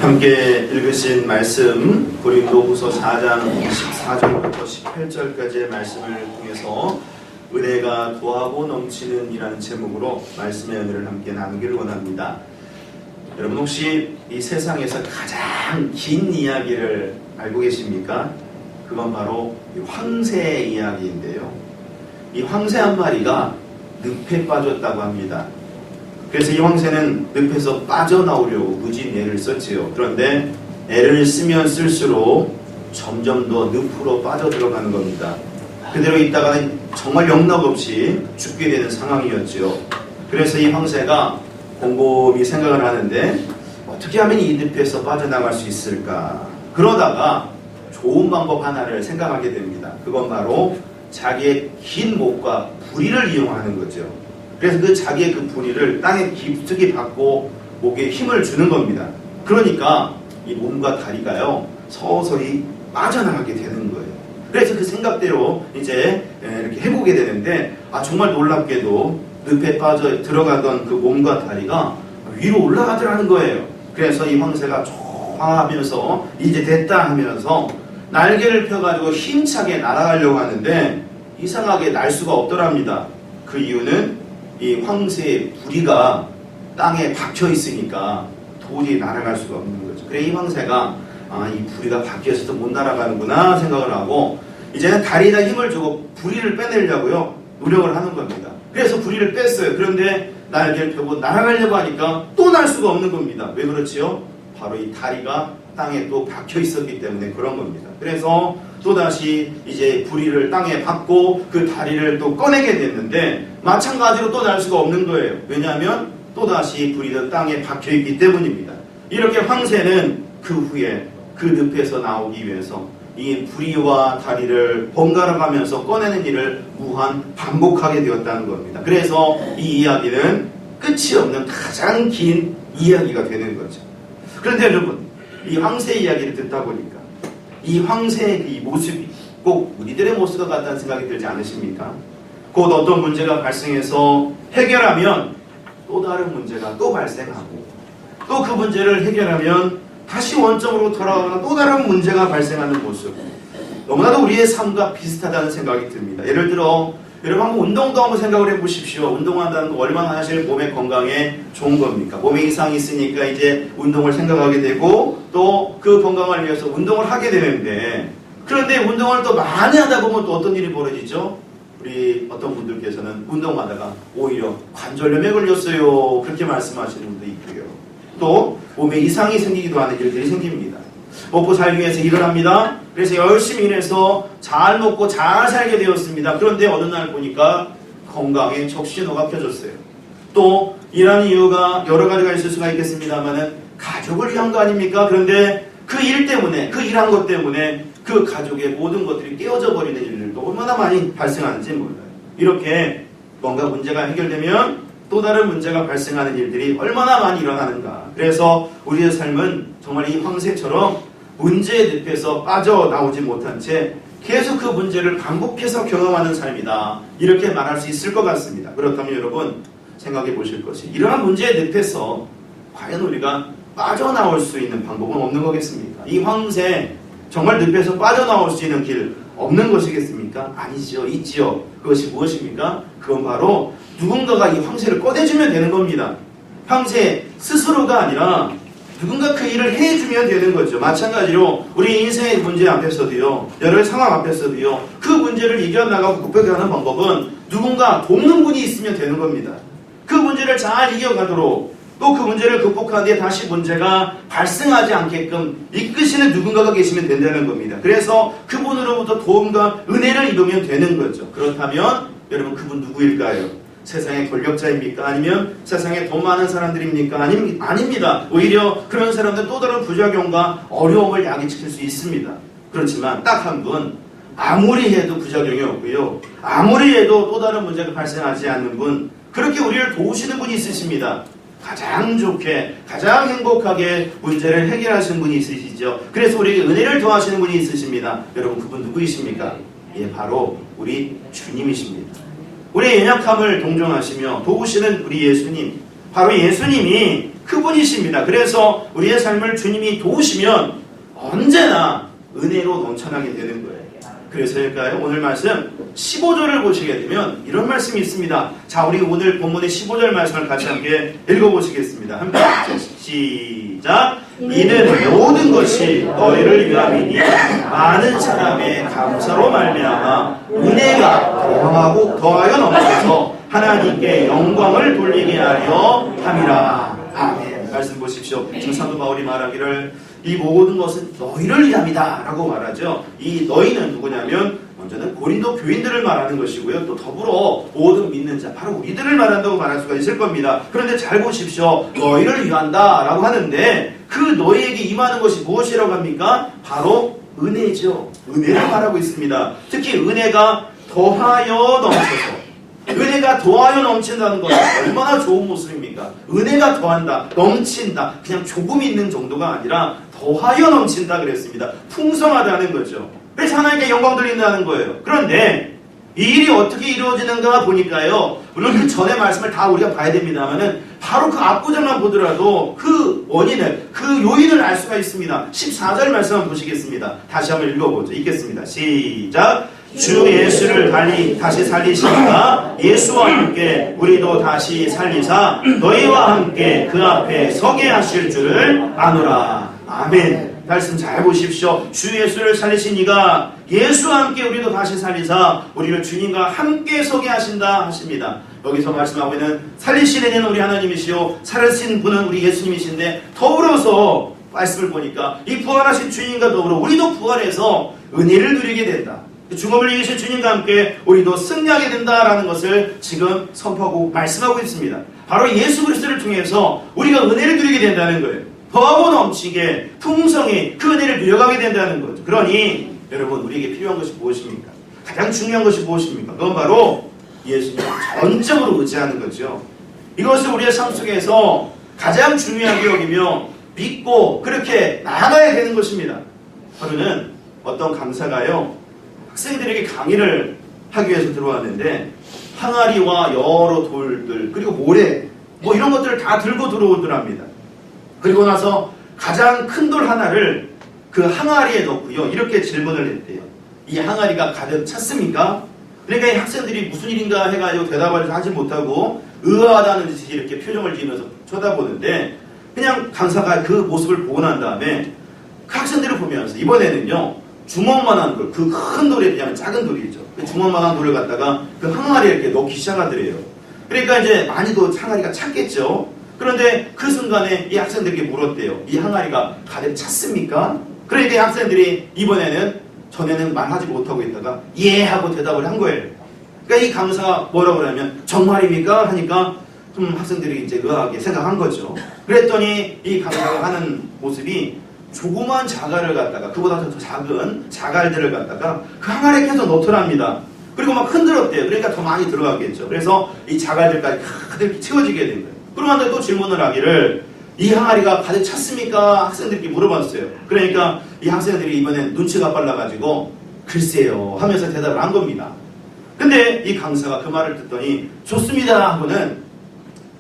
함께 읽으신 말씀 고린도후서 4장 14절부터 18절까지의 말씀을 통해서 은혜가 더하고 넘치는 이라는 제목으로 말씀의 은혜를 함께 나누기를 원합니다. 여러분 혹시 이 세상에서 가장 긴 이야기를 알고 계십니까? 그건 바로 황새의 이야기인데요. 이 황새 한 마리가 늪에 빠졌다고 합니다. 그래서 이 황새는 늪에서 빠져나오려고 무지 애를 썼지요. 그런데 애를 쓰면 쓸수록 점점 더 늪으로 빠져들어가는 겁니다. 그대로 있다가는 정말 영락없이 죽게 되는 상황이었지요. 그래서 이 황새가 곰곰이 생각을 하는데 어떻게 하면 이 늪에서 빠져나갈 수 있을까? 그러다가 좋은 방법 하나를 생각하게 됩니다. 그건 바로 자기의 긴 목과 부리를 이용하는 거죠. 그래서 그 자기의 그 부리를 땅에 깊숙이 박고 목에 힘을 주는 겁니다. 그러니까 이 몸과 다리가요 서서히 빠져나가게 되는 거예요. 그래서 그 생각대로 이제 이렇게 해보게 되는데 정말 놀랍게도 늪에 빠져 들어가던 그 몸과 다리가 위로 올라가더라는 거예요. 그래서 이 황새가 좋아하면서 이제 됐다 하면서 날개를 펴가지고 힘차게 날아가려고 하는데 이상하게 날 수가 없더랍니다. 그 이유는 이 황새의 부리가 땅에 박혀 있으니까 도저히 날아갈 수가 없는 거죠. 그래 이 황새가 이 부리가 박혀 있어서 못 날아가는구나 생각을 하고 이제는 다리에다 힘을 주고 부리를 빼내려고요 노력을 하는 겁니다. 그래서 부리를 뺐어요. 그런데 날개를 펴고 날아가려고 하니까 또 날 수가 없는 겁니다. 왜 그렇지요? 바로 이 다리가 땅에 또 박혀 있었기 때문에 그런 겁니다. 그래서 또다시 이제 부리를 땅에 박고 그 다리를 또 꺼내게 됐는데 마찬가지로 또 날 수가 없는 거예요. 왜냐하면 또다시 부리가 땅에 박혀 있기 때문입니다. 이렇게 황새는 그 후에 그 늪에서 나오기 위해서 이 부리와 다리를 번갈아 가면서 꺼내는 일을 무한 반복하게 되었다는 겁니다. 그래서 이 이야기는 끝이 없는 가장 긴 이야기가 되는 거죠. 그런데 여러분 이 황새 이야기를 듣다 보니까 이 황새의 이 모습이 꼭 우리들의 모습과 같다는 생각이 들지 않으십니까? 곧 어떤 문제가 발생해서 해결하면 또 다른 문제가 또 발생하고 또 그 문제를 해결하면 다시 원점으로 돌아가거나 또 다른 문제가 발생하는 모습 너무나도 우리의 삶과 비슷하다는 생각이 듭니다. 예를 들어 여러분 한번 운동도 한번 생각을 해보십시오. 운동한다는 거 얼마나 사실 몸의 건강에 좋은 겁니까? 몸에 이상이 있으니까 이제 운동을 생각하게 되고 또 그 건강을 위해서 운동을 하게 되는데 그런데 운동을 또 많이 하다 보면 또 어떤 일이 벌어지죠? 우리 어떤 분들께서는 운동하다가 오히려 관절염에 걸렸어요. 그렇게 말씀하시는 분도 있고요. 또 몸에 이상이 생기기도 하는 일들이 생깁니다. 먹고 살기 위해서 일을 합니다. 그래서 열심히 일해서 잘 먹고 잘 살게 되었습니다. 그런데 어느 날 보니까 건강에 적신호가 켜졌어요. 또 일하는 이유가 여러 가지가 있을 수가 있겠습니다만은 가족을 위한 거 아닙니까? 그런데 그 일 때문에 그 일한 것 때문에 그 가족의 모든 것들이 깨어져 버리는 일들도 얼마나 많이 발생하는지 몰라요. 이렇게 뭔가 문제가 해결되면 또 다른 문제가 발생하는 일들이 얼마나 많이 일어나는가. 그래서 우리의 삶은 정말 이 황새처럼 문제의 늪에서 빠져나오지 못한 채 계속 그 문제를 반복해서 경험하는 삶이다. 이렇게 말할 수 있을 것 같습니다. 그렇다면 여러분 생각해 보실 것이 이러한 문제의 늪에서 과연 우리가 빠져나올 수 있는 방법은 없는 거겠습니까? 이 황새 정말 늪에서 빠져나올 수 있는 길 없는 것이겠습니까? 아니지요. 있지요. 그것이 무엇입니까? 그건 바로 누군가가 이 황새를 꺼내주면 되는 겁니다. 황새 스스로가 아니라 누군가 그 일을 해주면 되는 거죠. 마찬가지로 우리 인생의 문제 앞에서도요. 여러 상황 앞에서도요. 그 문제를 이겨나가고 극복하는 방법은 누군가 돕는 분이 있으면 되는 겁니다. 그 문제를 잘 이겨가도록 또 그 문제를 극복하는 데 다시 문제가 발생하지 않게끔 이끄시는 누군가가 계시면 된다는 겁니다. 그래서 그분으로부터 도움과 은혜를 입으면 되는 거죠. 그렇다면 여러분 그분 누구일까요? 세상의 권력자입니까? 아니면 세상에 돈 많은 사람들입니까? 아닙니다. 오히려 그런 사람들은 또 다른 부작용과 어려움을 야기시킬 수 있습니다. 그렇지만 딱 한 분 아무리 해도 부작용이 없고요. 아무리 해도 또 다른 문제가 발생하지 않는 분 그렇게 우리를 도우시는 분이 있으십니다. 가장 좋게 가장 행복하게 문제를 해결하시는 분이 있으시죠. 그래서 우리에게 은혜를 더하시는 분이 있으십니다. 여러분 그분 누구이십니까? 예, 바로 우리 주님이십니다. 우리의 연약함을 동정하시며 도우시는 우리 예수님 바로 예수님이 그분이십니다. 그래서 우리의 삶을 주님이 도우시면 언제나 은혜로 넘쳐나게 되는 거예요. 그래서일까요? 오늘 말씀 15절을 보시게 되면 이런 말씀이 있습니다. 자, 우리 오늘 본문의 15절 말씀을 같이 함께 읽어보시겠습니다. 함께 시작. 이는 모든 것이 너희를 위함이니 많은 사람의 감사로 말미암아 은혜가 더하여 넘쳐서 하나님께 영광을 돌리게 하려 함이라. 아멘. 말씀 보십시오. 지금 사도 바울이 말하기를 이 모든 것은 너희를 위함이다 라고 말하죠. 이 너희는 누구냐면 먼저는 고린도 교인들을 말하는 것이고요. 또 더불어 모든 믿는 자, 바로 우리들을 말한다고 말할 수가 있을 겁니다. 그런데 잘 보십시오. 너희를 위한다 라고 하는데 그 너희에게 임하는 것이 무엇이라고 합니까? 바로 은혜죠. 은혜를 말하고 있습니다. 특히 은혜가 더하여 넘쳐서, 은혜가 더하여 넘친다는 것은 얼마나 좋은 모습입니까? 은혜가 더한다, 넘친다, 그냥 조금 있는 정도가 아니라 더하여 넘친다 그랬습니다. 풍성하다는 거죠. 그래서 하나님께 영광 돌린다는 거예요. 그런데 이 일이 어떻게 이루어지는가 보니까요, 물론 그 전의 말씀을 다 우리가 봐야 됩니다만은 바로 그 앞구절만 보더라도 그 원인을, 그 요인을 알 수가 있습니다. 14절 말씀 한번 보시겠습니다. 다시 한번 읽어보죠. 읽겠습니다. 시작. 주 예수를 다시 살리시니까 예수와 함께 우리도 다시 살리사 너희와 함께 그 앞에 서게 하실 줄을 아노라. 아멘. 말씀 잘 보십시오. 주 예수를 살리시니가 예수와 함께 우리도 다시 살리사 우리를 주님과 함께 서게 하신다 하십니다. 여기서 말씀하고 있는 살리시는 이는 우리 하나님이시오, 살으신 분은 우리 예수님이신데, 더불어서 말씀을 보니까 이 부활하신 주님과 더불어 우리도 부활해서 은혜를 누리게 된다. 죽음을 이기신 주님과 함께 우리도 승리하게 된다라는 것을 지금 선포하고 말씀하고 있습니다. 바로 예수 그리스도를 통해서 우리가 은혜를 누리게 된다는 거예요. 더하고 넘치게 풍성히 그 은혜를 누려가게 된다는 거죠. 그러니 여러분, 우리에게 필요한 것이 무엇입니까? 가장 중요한 것이 무엇입니까? 그건 바로 예수님을 전적으로 의지하는 거죠. 이것을 우리의 삶 속에서 가장 중요하게 여기며 믿고 그렇게 나아가야 되는 것입니다. 하루는 어떤 강사가요, 학생들에게 강의를 하기 위해서 들어왔는데 항아리와 여러 돌들 그리고 모래 뭐 이런 것들을 다 들고 들어오더랍니다. 그리고 나서 가장 큰 돌 하나를 그 항아리에 넣고요, 이렇게 질문을 했대요. 이 항아리가 가득 찼습니까? 그러니까 이 학생들이 무슨 일인가 해가지고 대답을 하지 못하고 의아하다는 듯이 이렇게 표정을 지으면서 쳐다보는데, 그냥 강사가 그 모습을 보고 난 다음에 그 학생들을 보면서 이번에는요, 주먹만한 돌, 그 큰 돌에 비하면 작은 돌이죠. 그 주먹만한 돌을 갖다가 그 항아리에 이렇게 넣기 시작하더래요. 그러니까 이제 많이도 항아리가 찼겠죠. 그런데 그 순간에 이 학생들에게 물었대요. 이 항아리가 가득 찼습니까? 그러니까 이 학생들이 이번에는, 전에는 말하지 못하고 있다가 예 하고 대답을 한 거예요. 그러니까 이 강사가 뭐라고 하냐면 정말입니까? 하니까 좀 학생들이 이제 의아하게 생각한 거죠. 그랬더니 이 강사가 하는 모습이 조그만 자갈을 갖다가, 그보다 더 작은 자갈들을 갖다가 그 항아리에 계속 넣더랍니다. 그리고 막 흔들었대요. 그러니까 더 많이 들어갔겠죠. 그래서 이 자갈들까지 가득 채워지게 된 거예요. 그러면서 또 질문을 하기를 이 항아리가 가득 찼습니까? 학생들께 물어봤어요. 그러니까 이 학생들이 이번엔 눈치가 빨라가지고 글쎄요 하면서 대답을 한 겁니다. 근데 이 강사가 그 말을 듣더니 좋습니다 하고는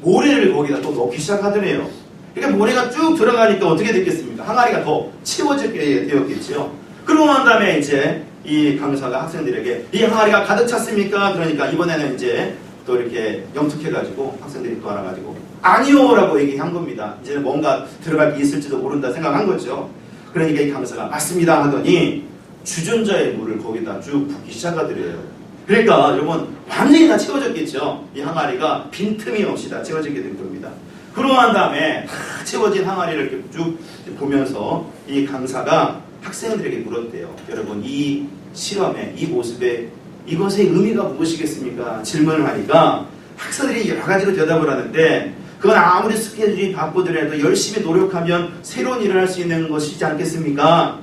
모래를 거기다 또 넣기 시작하더래요. 그러니까 모래가 쭉 들어가니까 어떻게 됐겠습니까? 항아리가 더 채워지게 되었겠죠. 그러고 난 다음에 이제 이 강사가 학생들에게 이 항아리가 가득 찼습니까? 그러니까 이번에는 이제 또 이렇게 영특해가지고 학생들이 또 알아가지고 아니요 라고 얘기한 겁니다. 이제는 뭔가 들어갈 게 있을지도 모른다 생각한 거죠. 그러니까 이 강사가 맞습니다 하더니 주전자의 물을 거기다 쭉 붓기 시작하더래요. 그러니까 여러분 완전히 다 채워졌겠죠. 이 항아리가 빈틈이 없이 다 채워지게 된 겁니다. 그러고 난 다음에 다 채워진 항아리를 이렇게 쭉 보면서 이 강사가 학생들에게 물었대요. 여러분, 이 실험의 이 모습에 이것의 의미가 무엇이겠습니까? 질문을 하니까 학생들이 여러 가지로 대답을 하는데, 그건 아무리 스케줄이 바쁘더라도 열심히 노력하면 새로운 일을 할 수 있는 것이지 않겠습니까?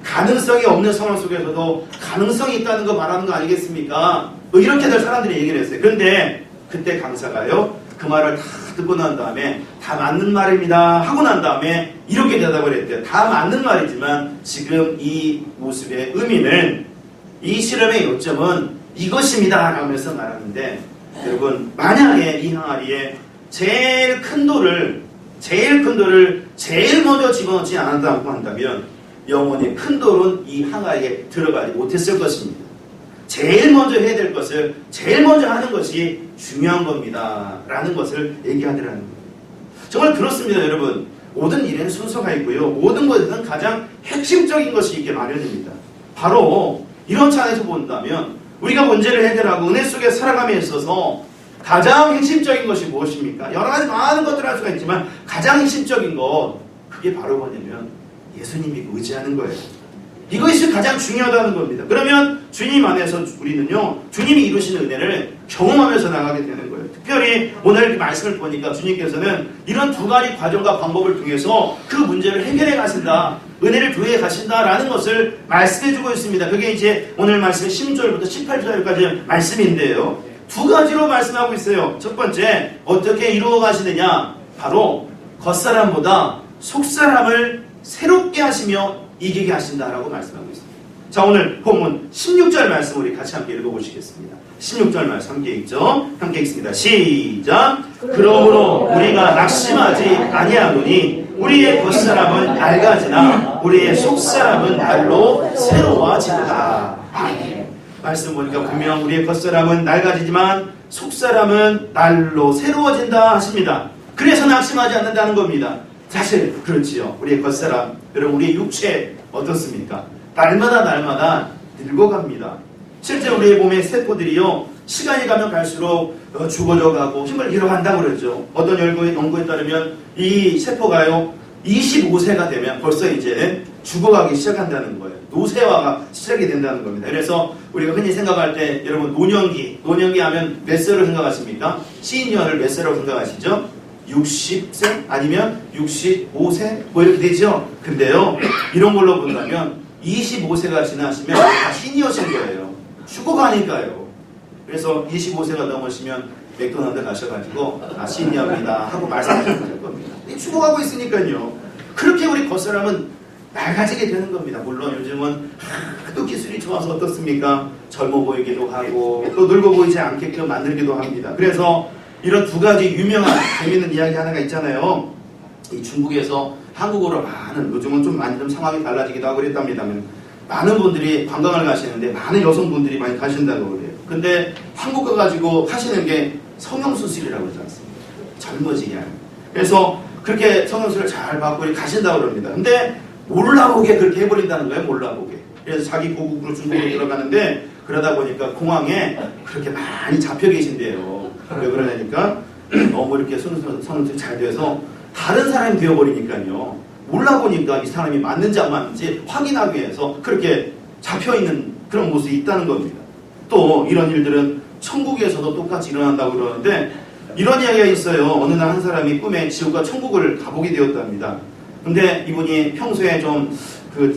가능성이 없는 상황 속에서도 가능성이 있다는 거 말하는 거 아니겠습니까? 뭐 이렇게들 사람들이 얘기를 했어요. 그런데 그때 강사가요, 그 말을 다 듣고 난 다음에 다 맞는 말입니다 하고 난 다음에 이렇게 대답을 했대요. 다 맞는 말이지만 지금 이 모습의 의미는, 이 실험의 요점은 이것입니다 라면서 말하는데, 여러분 만약에 이 항아리에 제일 큰 돌을 제일 큰 돌을 제일 먼저 집어넣지 않았다고 한다면 영원히 큰 돌은 이 항아리에 들어가지 못했을 것입니다. 제일 먼저 해야 될 것을 제일 먼저 하는 것이 중요한 겁니다. 라는 것을 얘기하더라는 거예요. 정말 그렇습니다, 여러분. 모든 일에는 순서가 있고요. 모든 것에는 가장 핵심적인 것이 있게 마련입니다. 바로 이런 차원에서 본다면 우리가 문제를 해결하고 은혜 속에 살아감에 있어서 가장 핵심적인 것이 무엇입니까? 여러 가지 많은 것들을 할 수가 있지만 가장 핵심적인 것, 그게 바로 뭐냐면 예수님이 의지하는 거예요. 이것이 가장 중요하다는 겁니다. 그러면 주님 안에서 우리는요, 주님이 이루시는 은혜를 경험하면서 나가게 되는 거예요. 특별히 오늘 말씀을 보니까 주님께서는 이런 두 가지 과정과 방법을 통해서 그 문제를 해결해 가신다, 은혜를 교회에 가신다라는 것을 말씀해 주고 있습니다. 그게 이제 오늘 말씀 10절부터 18절까지 말씀인데요. 두 가지로 말씀하고 있어요. 첫 번째, 어떻게 이루어 가시느냐? 바로 겉사람보다 속사람을 새롭게 하시며 이기게 하신다라고 말씀하고 있습니다. 자, 오늘 본문 16절 말씀 우리 같이 함께 읽어보시겠습니다. 16절 말씀 함께 읽죠. 함께 읽습니다. 시작. 그러므로 우리가 낙심하지 아니하노니 우리의 겉사람은 낡아지나 우리의 속사람은 날로 새로워지도다. 아멘. 말씀 보니까 분명 우리의 겉사람은 낡아지지만 속사람은 날로 새로워진다 하십니다. 그래서 낙심하지 않는다는 겁니다. 사실 그렇지요. 우리의 겉사람, 여러분 우리의 육체 어떻습니까? 날마다 늙어갑니다. 실제 우리의 몸의 세포들이요, 시간이 가면 갈수록 죽어져 가고 힘을 잃어간다고 그러죠. 어떤 연구에 따르면 이 세포가요 25세가 되면 벌써 이제 죽어가기 시작한다는 거예요. 노쇠화가 시작이 된다는 겁니다. 그래서 우리가 흔히 생각할 때 여러분 노년기 하면 몇 세로 생각하십니까? 시니어를 몇 세라고 생각하시죠? 60세 아니면 65세 뭐 이렇게 되죠. 근데요, 이런 걸로 본다면 25세가 지나시면 다 시니어신 거예요. 죽어가니까요. 그래서 25세가 넘으시면 맥도날드 가셔가지고 시니어입니다 하고 말씀하시면 될 겁니다. 죽어가고 있으니까요. 그렇게 우리 겉사람은 낡아지게 되는 겁니다. 물론 요즘은 또 기술이 좋아서 어떻습니까? 젊어 보이기도 하고 또 늙어 보이지 않게끔 만들기도 합니다. 그래서 이런 두 가지 유명한 재밌는 이야기 하나가 있잖아요. 이 중국에서 한국으로 많은, 요즘은 좀 많이 좀 상황이 달라지기도 하고 그랬답니다만 많은 분들이 관광을 가시는데 많은 여성분들이 많이 가신다고 그래요. 근데 한국 가가지고 하시는 게 성형수술이라고 그러지 않습니까? 젊어지게 하는. 그래서 그렇게 성형수술을 잘 받고 가신다고 그럽니다. 근데 몰라보게 그렇게 해버린다는 거예요. 몰라보게. 그래서 자기 고국으로 중국으로 들어가는데 그러다 보니까 공항에 그렇게 많이 잡혀 계신대요. 왜 그러냐니까 너무 이렇게 성형수술이 잘 돼서 다른 사람이 되어버리니까요. 몰라보니까 이 사람이 맞는지 안 맞는지 확인하기 위해서 그렇게 잡혀있는 그런 모습이 있다는 겁니다. 또 이런 일들은 천국에서도 똑같이 일어난다고 그러는데 이런 이야기가 있어요. 어느 날 한 사람이 꿈에 지옥과 천국을 가보게 되었답니다. 근데 이분이 평소에 좀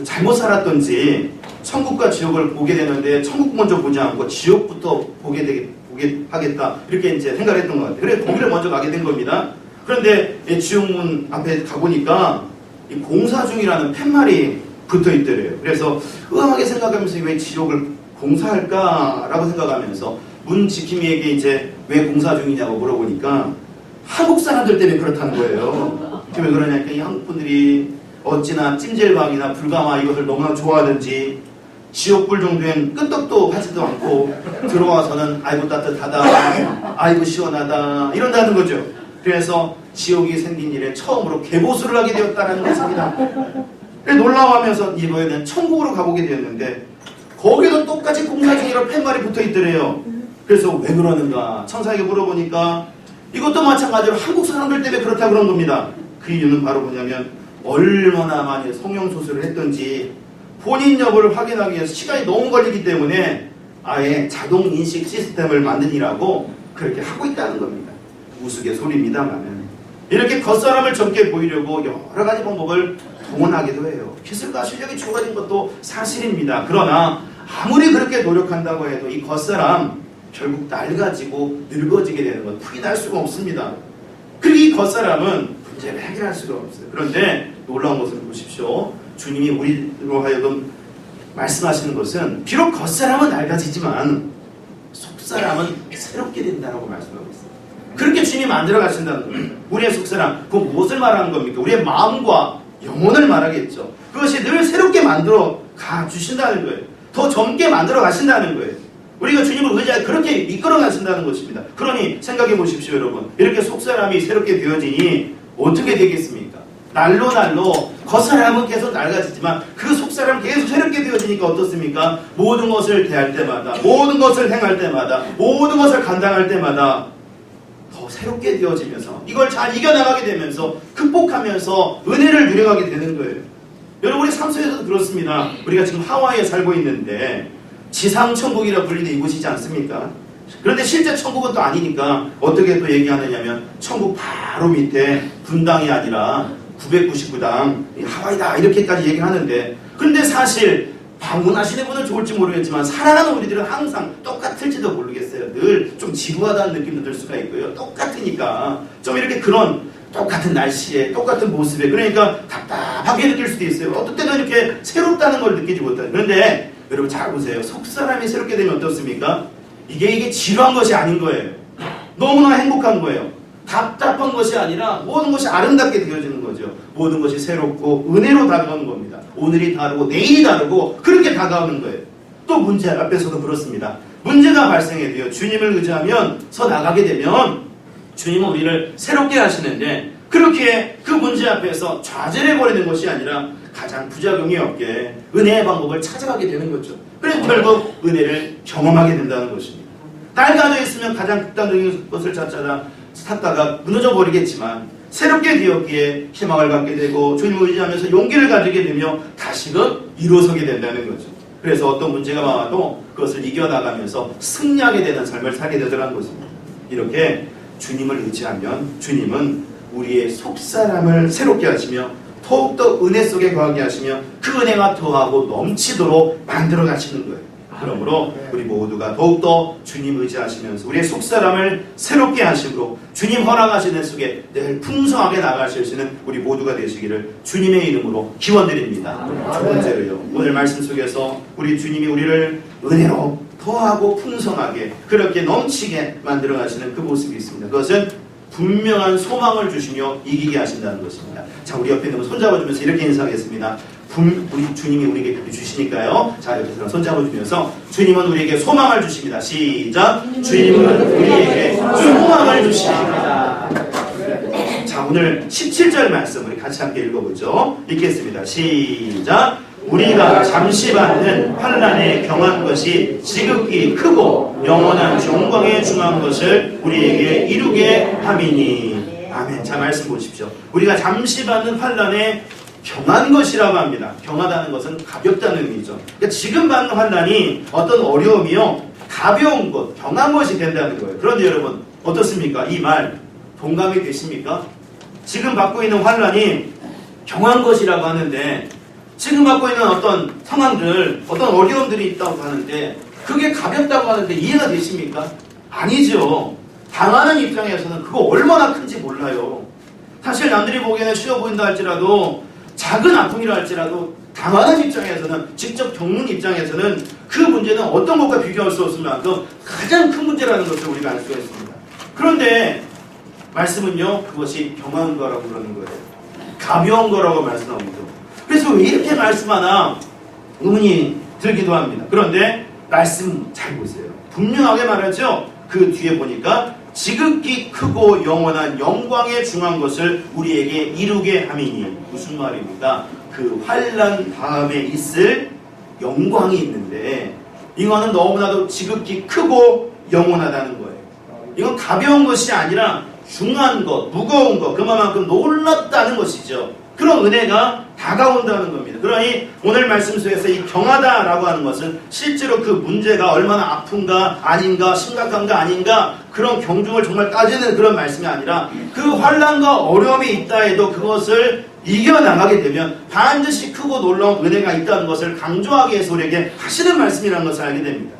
잘못 살았던지 천국과 지옥을 보게 되는데 천국 먼저 보지 않고 지옥부터 보게 하겠다 이렇게 이제 생각을 했던 것 같아요. 그래서 거기를 먼저 가게 된 겁니다. 그런데 지옥문 앞에 가보니까 이 공사 중이라는 팻말이 붙어 있더래요. 그래서 의아하게 생각하면서 왜 지옥을 공사할까라고 생각하면서 문 지킴이에게 이제 왜 공사 중이냐고 물어보니까 한국 사람들 때문에 그렇다는 거예요. 왜 그러냐니까 이 한국 분들이 어찌나 찜질방이나 불가마 이것을 너무나 좋아하든지 지옥불 정도엔 끄떡도 하지도 않고 들어와서는 아이고 따뜻하다, 아이고 시원하다 이런다는 거죠. 그래서 지옥이 생긴 일에 처음으로 개보수를 하게 되었다는 것입니다. 놀라워하면서 이번에는 천국으로 가보게 되었는데 거기도 똑같이 공사 중이라 팻말이 붙어 있더래요. 그래서 왜 그러는가 천사에게 물어보니까 이것도 마찬가지로 한국 사람들 때문에 그렇다 그런 겁니다. 그 이유는 바로 뭐냐면 얼마나 많이 성형수술을 했던지 본인 여부를 확인하기 위해서 시간이 너무 걸리기 때문에 아예 자동인식 시스템을 만드니라고 그렇게 하고 있다는 겁니다. 우스갯소리입니다만 이렇게 겉사람을 젊게 보이려고 여러 가지 방법을 동원하기도 해요. 기술과 실력이 좋아진 것도 사실입니다. 그러나 아무리 그렇게 노력한다고 해도 이 겉사람 결국 낡아지고 늙어지게 되는 건 부인할 수가 없습니다. 그리고 이 겉사람은 문제를 해결할 수가 없어요. 그런데 놀라운 것을 보십시오. 주님이 우리로 하여금 말씀하시는 것은 비록 겉사람은 낡아지지만 속사람은 새롭게 된다고 말씀하고 있습니다. 그렇게 주님이 만들어 가신다는 거예요. 우리의 속사람, 그 무엇을 말하는 겁니까? 우리의 마음과 영혼을 말하겠죠. 그것이 늘 새롭게 만들어 가 주신다는 거예요. 더 젊게 만들어 가신다는 거예요. 우리가 주님을 의지하여 그렇게 이끌어 가신다는 것입니다. 그러니 생각해 보십시오, 여러분. 이렇게 속사람이 새롭게 되어지니 어떻게 되겠습니까? 날로 겉사람은 계속 낡아지지만 그 속사람 계속 새롭게 되어지니까 어떻습니까? 모든 것을 대할 때마다, 모든 것을 행할 때마다, 모든 것을 감당할 때마다 더 새롭게 되어지면서 이걸 잘 이겨나가게 되면서 극복하면서 은혜를 누려가게 되는 거예요. 여러분, 우리 삶 속에서도 그렇습니다. 우리가 지금 하와이에 살고 있는데 지상천국이라 불리는 이곳이지 않습니까? 그런데 실제 천국은 또 아니니까 어떻게 또 얘기하느냐면 천국 바로 밑에 분당이 아니라 999당 하와이다 이렇게까지 얘기를 하는데, 그런데 사실 방문하시는 분은 좋을지 모르겠지만 살아가는 우리들은 항상 똑같을지도 모르겠어요. 늘 좀 지루하다는 느낌도 들 수가 있고요. 똑같으니까 좀 이렇게 그런 똑같은 날씨에 똑같은 모습에 그러니까 답답하게 느낄 수도 있어요. 어떨 때는 이렇게 새롭다는 걸 느끼지 못해요. 그런데 여러분 잘 보세요. 속사람이 새롭게 되면 어떻습니까? 이게 지루한 것이 아닌 거예요. 너무나 행복한 거예요. 답답한 것이 아니라 모든 것이 아름답게 되어지는 거죠. 모든 것이 새롭고 은혜로 다가오는 겁니다. 오늘이 다르고 내일이 다르고 그렇게 다가오는 거예요. 또 문제 앞에서도 그렇습니다. 문제가 발생해 돼요. 주님을 의지하면서 나가게 되면 주님은 우리를 새롭게 하시는데 그렇게 그 문제 앞에서 좌절해버리는 것이 아니라 가장 부작용이 없게 은혜의 방법을 찾아가게 되는 거죠. 그래서 결국 은혜를 경험하게 된다는 것입니다. 낡아져 있으면 가장 극단적인 것을 찾다가 무너져 버리겠지만 새롭게 되었기에 희망을 갖게 되고 주님을 의지하면서 용기를 가지게 되며 다시금 일어서게 된다는 거죠. 그래서 어떤 문제가 와도 그것을 이겨나가면서 승리하게 되는 삶을 살게 되더라는 것입니다. 이렇게 주님을 의지하면 주님은 우리의 속사람을 새롭게 하시며 더욱더 은혜 속에 거하게 하시며 그 은혜가 더하고 넘치도록 만들어 가시는 거예요. 그러므로 우리 모두가 더욱더 주님 의지하시면서 우리의 속사람을 새롭게 하심으로 주님 허락하시는 속에 늘 풍성하게 나가실 수 있는 우리 모두가 되시기를 주님의 이름으로 기원드립니다. 두 번째로요. 오늘 말씀 속에서 우리 주님이 우리를 은혜로 더하고 풍성하게 그렇게 넘치게 만들어 가시는 그 모습이 있습니다. 그것은 분명한 소망을 주시며 이기게 하신다는 것입니다. 자, 우리 옆에 있는 분 손잡아주면서 이렇게 인사하겠습니다. 우리 주님이 우리에게 그렇게 주시니까요. 자, 이렇게 손잡아주면서 주님은 우리에게 소망을 주십니다. 시작. 주님은 우리에게 소망을 주십니다. 자, 오늘 17절 말씀 우리 같이 함께 읽어보죠. 읽겠습니다. 시작. 우리가 잠시 받는 환난에 경한 것이 지극히 크고 영원한 영광에 중한 것을 우리에게 이루게 함이니. 아멘. 자, 말씀 보십시오. 우리가 잠시 받는 환난에 경한 것이라고 합니다. 경하다는 것은 가볍다는 의미죠. 그러니까 지금 받는 환난이 어떤 어려움이요 가벼운 것, 경한 것이 된다는 거예요. 그런데 여러분 어떻습니까? 이 말 동감이 되십니까? 지금 받고 있는 환난이 경한 것이라고 하는데 지금 받고 있는 어떤 상황들, 어떤 어려움들이 있다고 하는데 그게 가볍다고 하는데 이해가 되십니까? 아니죠. 당하는 입장에서는 그거 얼마나 큰지 몰라요. 사실 남들이 보기에는 쉬워 보인다 할지라도 작은 아픔이라 할지라도 당하는 입장에서는 직접 겪는 입장에서는 그 문제는 어떤 것과 비교할 수 없을 만큼 가장 큰 문제라는 것을 우리가 알 수가 있습니다. 그런데 말씀은요 그것이 경한 거라고 그러는 거예요. 가벼운 거라고 말씀합니다. 그래서 왜 이렇게 말씀하나 의문이 들기도 합니다. 그런데 말씀 잘 보세요. 분명하게 말하죠. 그 뒤에 보니까 지극히 크고 영원한 영광에 중한 것을 우리에게 이루게 함이니. 무슨 말입니까? 그 환난 다음에 있을 영광이 있는데 이거는 너무나도 지극히 크고 영원하다는 거예요. 이건 가벼운 것이 아니라 중한 것, 무거운 것, 그만큼 놀랍다는 것이죠. 그런 은혜가 다가온다는 겁니다. 그러니 오늘 말씀 속에서 이 경하다라고 하는 것은 실제로 그 문제가 얼마나 아픈가 아닌가 심각한가 아닌가 그런 경중을 정말 따지는 그런 말씀이 아니라 그 환난과 어려움이 있다 해도 그것을 이겨나가게 되면 반드시 크고 놀라운 은혜가 있다는 것을 강조하기 위해서 우리에게 하시는 말씀이라는 것을 알게 됩니다.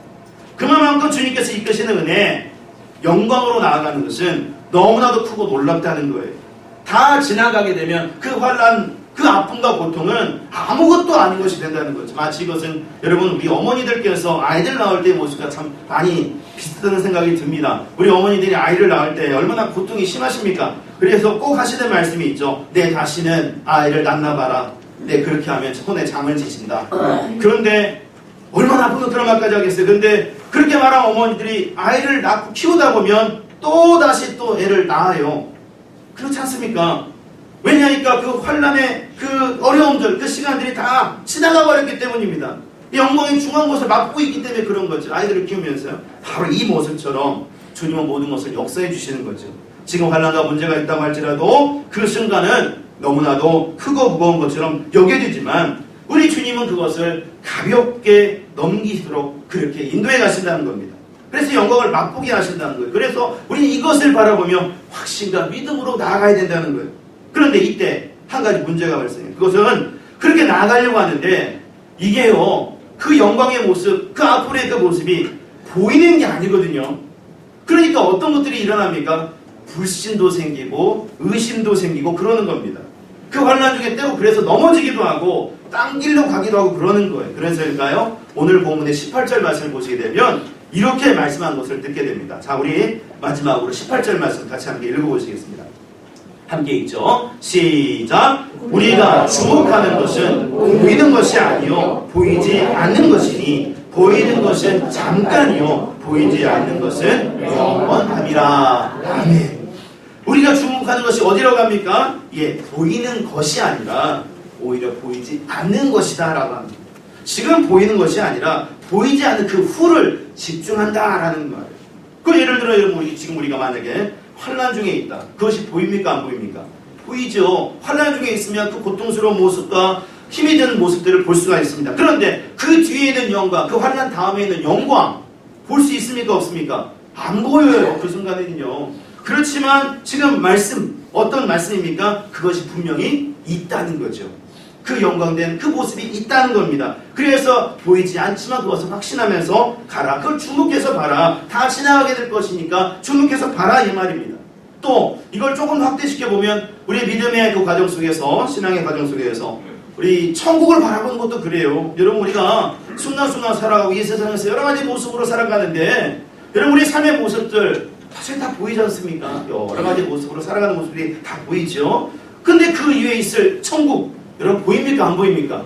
그만큼 주님께서 이끄시는 은혜, 영광으로 나아가는 것은 너무나도 크고 놀랍다는 거예요. 다 지나가게 되면 그 환난, 그 아픔과 고통은 아무것도 아닌 것이 된다는 거죠. 마치 이것은 여러분 우리 어머니들께서 아이들 낳을 때의 모습과 참 많이 비슷한 생각이 듭니다. 우리 어머니들이 아이를 낳을 때 얼마나 고통이 심하십니까? 그래서 꼭 하시는 말씀이 있죠. 내 다시는 아이를 낳나 봐라. 네, 그렇게 하면 손에 잠을 지신다. 그런데 얼마나 아프면 그런 말까지 하겠어요. 그런데 그렇게 말한 어머니들이 아이를 낳고 키우다 보면 또 다시 또 애를 낳아요. 그렇지 않습니까? 왜냐하니까 그 환란의 그 어려움들, 그 시간들이 다 지나가 버렸기 때문입니다. 영광의 중요한 것을 맡고 있기 때문에 그런 거죠. 아이들을 키우면서요. 바로 이 모습처럼 주님은 모든 것을 역사해 주시는 거죠. 지금 환란과 문제가 있다고 할지라도 그 순간은 너무나도 크고 무거운 것처럼 여겨지지만 우리 주님은 그것을 가볍게 넘기도록 그렇게 인도해 가신다는 겁니다. 그래서 영광을 맛보게 하신다는 거예요. 그래서 우리는 이것을 바라보며 확신과 믿음으로 나아가야 된다는 거예요. 그런데 이때 한 가지 문제가 발생해요. 그것은 그렇게 나아가려고 하는데 이게요, 그 영광의 모습, 그 앞으로의 그 모습이 보이는 게 아니거든요. 그러니까 어떤 것들이 일어납니까? 불신도 생기고 의심도 생기고 그러는 겁니다. 그 환난 중에 때로 그래서 넘어지기도 하고 딴 길로 가기도 하고 그러는 거예요. 그래서일까요? 오늘 본문의 18절 말씀을 보시게 되면 이렇게 말씀한 것을 듣게 됩니다. 자, 우리 마지막으로 18절 말씀 같이 함께 읽어보시겠습니다. 함께 읽죠. 시작. 우리가 주목하는 것은 보이는 것이 아니요 보이지 않는 것이니 보이는 것은 잠깐이요 보이지 않는 것은 영원함이라. 아멘. 우리가 주목하는 것이 어디로 갑니까? 예, 보이는 것이 아니라 오히려 보이지 않는 것이다 라고 합니다. 지금 보이는 것이 아니라 보이지 않는 그 후를 집중한다라는 말이에요. 그 예를 들어 여러분, 지금 우리가 만약에 환난 중에 있다. 그것이 보입니까? 안 보입니까? 보이죠. 환난 중에 있으면 그 고통스러운 모습과 힘이 드는 모습들을 볼 수가 있습니다. 그런데 그 뒤에 있는 영광, 그 환난 다음에 있는 영광 볼 수 있습니까? 없습니까? 안 보여요. 그 순간에는요. 그렇지만 지금 말씀, 어떤 말씀입니까? 그것이 분명히 있다는 거죠. 그 영광된 그 모습이 있다는 겁니다. 그래서 보이지 않지만 그것을 확신하면서 가라. 그걸 주목해서 봐라. 다 지나가게 될 것이니까 주목해서 봐라 이 말입니다. 또 이걸 조금 확대시켜보면 우리 믿음의 그 과정 속에서, 신앙의 과정 속에서 우리 천국을 바라보는 것도 그래요. 여러분, 우리가 순간순간 살아가고 이 세상에서 여러 가지 모습으로 살아가는데 여러분, 우리 삶의 모습들 사실 다 보이지 않습니까? 여러 가지 모습으로 살아가는 모습들이 다 보이죠. 근데 그 위에 있을 천국, 여러분 보입니까? 안 보입니까?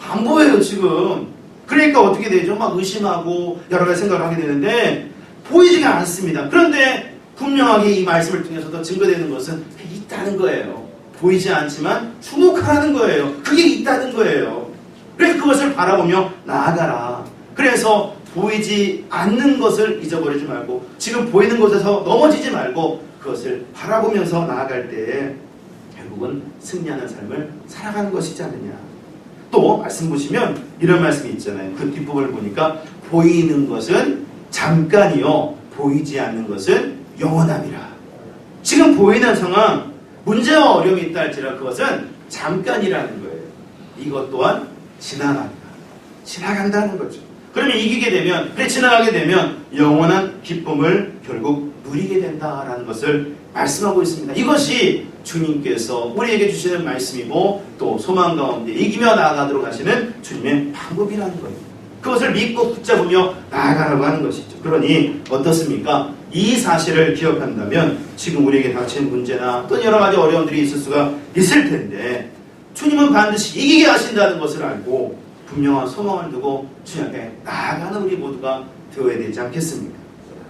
안 보여요 지금. 그러니까 어떻게 되죠? 막 의심하고 여러 가지 생각을 하게 되는데 보이지가 않습니다. 그런데 분명하게 이 말씀을 통해서도 증거되는 것은 있다는 거예요. 보이지 않지만 주목하라는 거예요. 그게 있다는 거예요. 그래서 그것을 바라보며 나아가라. 그래서 보이지 않는 것을 잊어버리지 말고 지금 보이는 곳에서 넘어지지 말고 그것을 바라보면서 나아갈 때 결국은 승리하는 삶을 살아가는 것이지 않느냐. 또 말씀 보시면 이런 말씀이 있잖아요. 그 뒷부분을 보니까 보이는 것은 잠깐이요 보이지 않는 것은 영원함이라. 지금 보이는 상황, 문제와 어려움이 있다 할지라 그것은 잠깐이라는 거예요. 이것 또한 지나간다는 거죠. 그러면 이기게 되면, 그래 지나가게 되면 영원한 기쁨을 결국 누리게 된다라는 것을 말씀하고 있습니다. 이것이 주님께서 우리에게 주시는 말씀이고 또 소망 가운데 이기며 나아가도록 하시는 주님의 방법이라는 거예요. 그것을 믿고 붙잡으며 나아가라고 하는 것이죠. 그러니 어떻습니까? 이 사실을 기억한다면 지금 우리에게 닥친 문제나 또 여러 가지 어려움들이 있을 수가 있을 텐데 주님은 반드시 이기게 하신다는 것을 알고 분명한 소망을 두고 주님 앞에 나아가는 우리 모두가 되어야 되지 않겠습니까?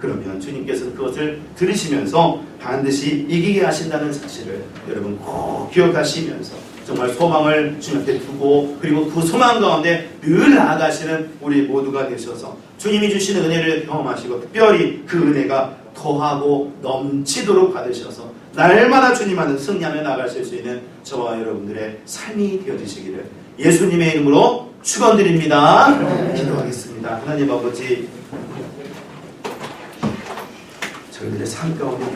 그러면 주님께서는 그것을 들으시면서 반드시 이기게 하신다는 사실을 여러분 꼭 기억하시면서 정말 소망을 주님 앞에 두고 그리고 그 소망 가운데 늘 나아가시는 우리 모두가 되셔서 주님이 주시는 은혜를 경험하시고 특별히 그 은혜가 더하고 넘치도록 받으셔서 날마다 주님 안에 승리하며 나아가실 수 있는 저와 여러분들의 삶이 되어지시기를 예수님의 이름으로 축원드립니다. 기도하겠습니다. 하나님 아버지, 저희들의 삶 가운데